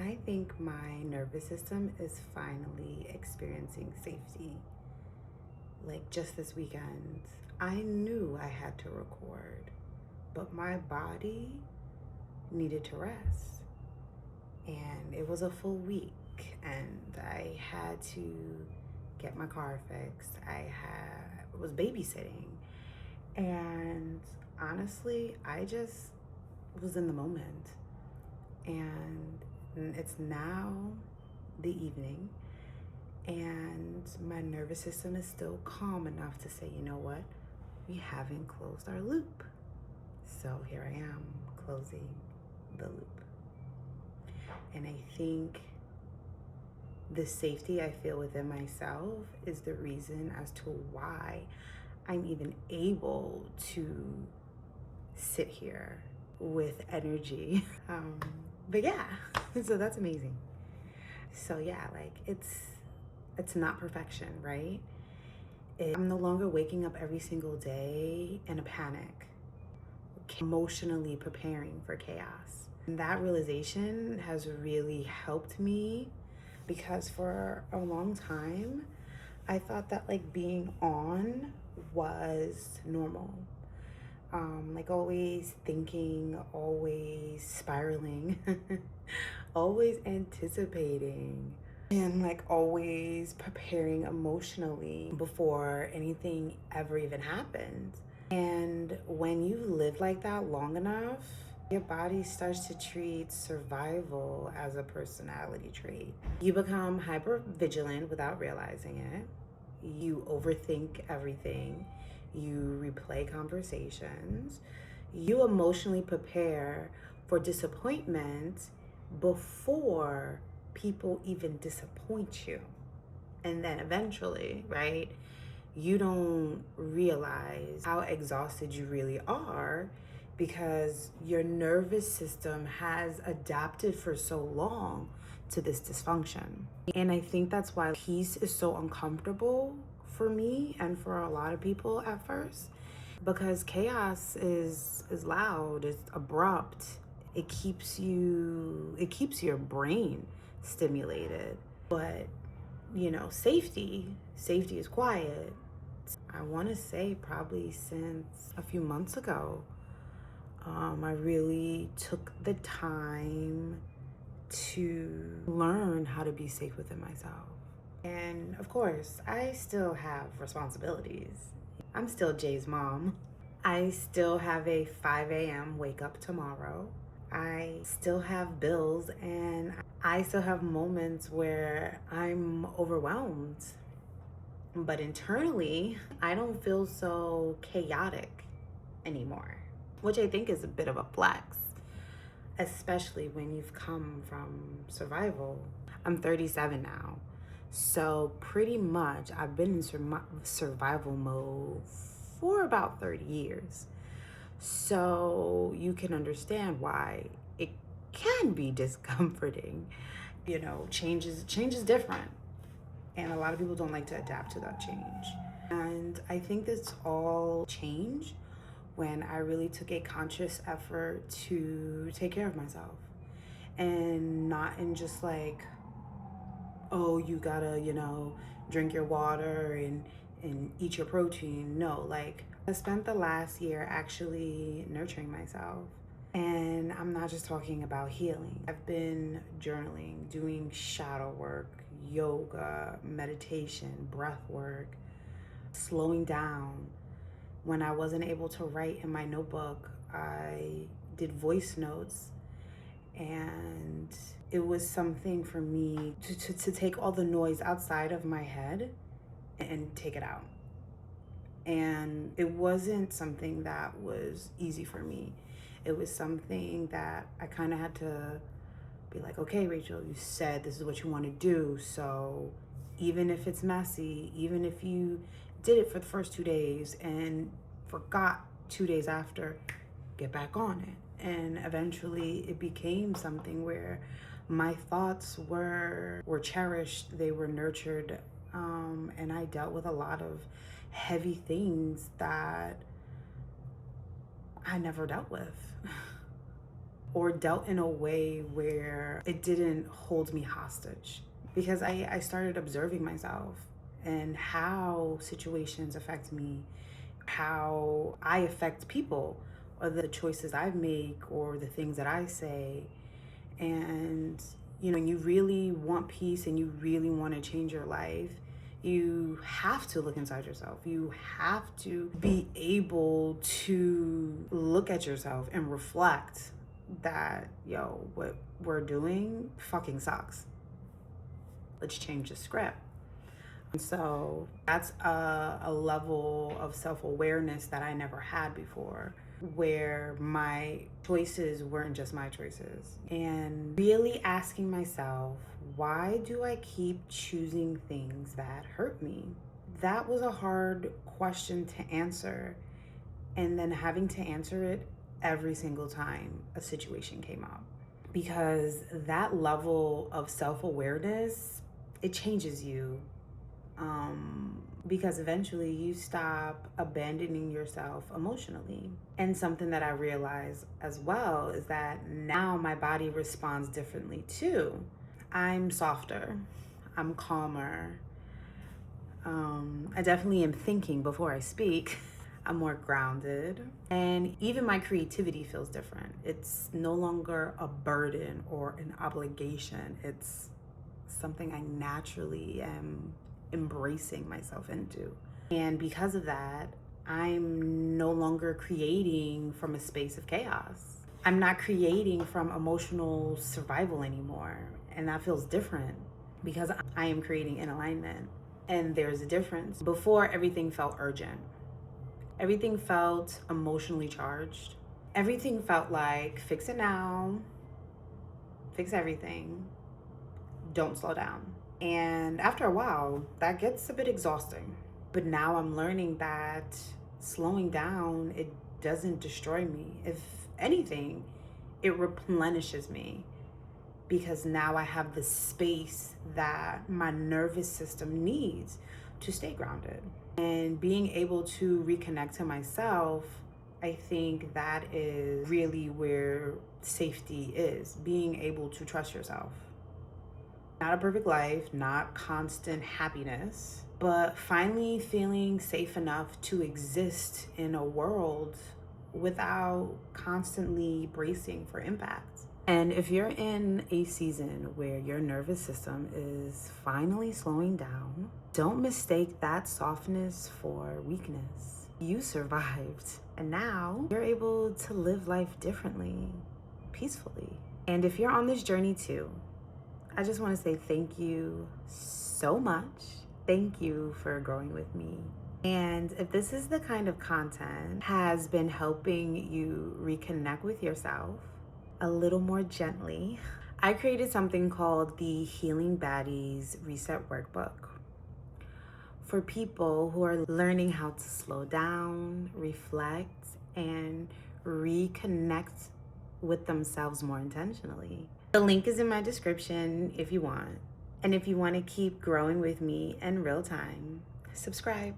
I think my nervous system is finally experiencing safety. Like just this weekend, I knew I had to record, but my body needed to rest. And it was a full week, and I had to get my car fixed. I was babysitting, and honestly, I just was in the moment. And it's now the evening, and my nervous system is still calm enough to say, you know what? We haven't closed our loop. So here I am closing the loop. And I think the safety I feel within myself is the reason as to why I'm even able to sit here with energy. But yeah, so that's amazing. So yeah, like it's not perfection, right? I'm no longer waking up every single day in a panic, emotionally preparing for chaos. And that realization has really helped me, because for a long time, I thought that like being on was normal. Like always thinking, always spiraling, always anticipating, and like always preparing emotionally before anything ever even happens. And when you live like that long enough, your body starts to treat survival as a personality trait. You become hyper vigilant without realizing it. You overthink everything. You replay conversations. You emotionally prepare for disappointment before people even disappoint you. And then eventually, right, you don't realize how exhausted you really are, because your nervous system has adapted for so long to this dysfunction. And I think that's why peace is so uncomfortable for me and for a lot of people at first, because chaos is loud, it's abrupt. It keeps your brain stimulated. But you know, safety is quiet. I want to say probably since a few months ago, I really took the time to learn how to be safe within myself. And of course, I still have responsibilities. I'm still Jay's mom. I still have a 5 a.m. wake up tomorrow. I still have bills, and I still have moments where I'm overwhelmed. But internally, I don't feel so chaotic anymore, which I think is a bit of a flex, especially when you've come from survival. I'm 37 now. So pretty much I've been in survival mode for about 30 years. So you can understand why it can be discomforting. You know, change is different. And a lot of people don't like to adapt to that change. And I think this all changed when I really took a conscious effort to take care of myself. And not in just like, oh, you gotta, drink your water and eat your protein. No, like I spent the last year actually nurturing myself. And I'm not just talking about healing. I've been journaling, doing shadow work, yoga, meditation, breath work, slowing down. When I wasn't able to write in my notebook, I did voice notes. And it was something for me to take all the noise outside of my head and take it out. And it wasn't something that was easy for me. It was something that I kind of had to be like, okay, Rachel, you said this is what you want to do. So even if it's messy, even if you did it for the first 2 days and forgot 2 days after, get back on it. And eventually it became something where my thoughts were cherished, they were nurtured, and I dealt with a lot of heavy things that I never dealt with. or dealt in a way where it didn't hold me hostage. Because I started observing myself and how situations affect me, how I affect people, or the choices I make, or the things that I say. And, when you really want peace and you really want to change your life, you have to look inside yourself. You have to be able to look at yourself and reflect that, what we're doing fucking sucks. Let's change the script. And so that's a level of self-awareness that I never had before, where my choices weren't just my choices. And really asking myself, why do I keep choosing things that hurt me? That was a hard question to answer. And then having to answer it every single time a situation came up. Because that level of self-awareness, it changes you. Because eventually you stop abandoning yourself emotionally. And something that I realized as well is that now my body responds differently too. I'm softer, I'm calmer. I definitely am thinking before I speak. I'm more grounded. And even my creativity feels different. It's no longer a burden or an obligation. It's something I naturally am embracing myself into. And because of that, I'm no longer creating from a space of chaos. I'm not creating from emotional survival anymore. And that feels different because I am creating in alignment. And there's a difference. Before, everything felt urgent. Everything felt emotionally charged. Everything felt like fix it now, fix everything, don't slow down. And after a while, that gets a bit exhausting. But now I'm learning that slowing down, it doesn't destroy me. If anything, it replenishes me. Because now I have the space that my nervous system needs to stay grounded. And being able to reconnect to myself, I think that is really where safety is. Being able to trust yourself. Not a perfect life, not constant happiness, but finally feeling safe enough to exist in a world without constantly bracing for impact. And if you're in a season where your nervous system is finally slowing down, don't mistake that softness for weakness. You survived, and now you're able to live life differently, peacefully. And if you're on this journey too, I just want to say thank you so much. Thank you for growing with me. And if this is the kind of content has been helping you reconnect with yourself a little more gently, I created something called the Healing Baddies Reset Workbook for people who are learning how to slow down, reflect, and reconnect with themselves more intentionally. The link is in my description if you want. And if you want to keep growing with me in real time, subscribe.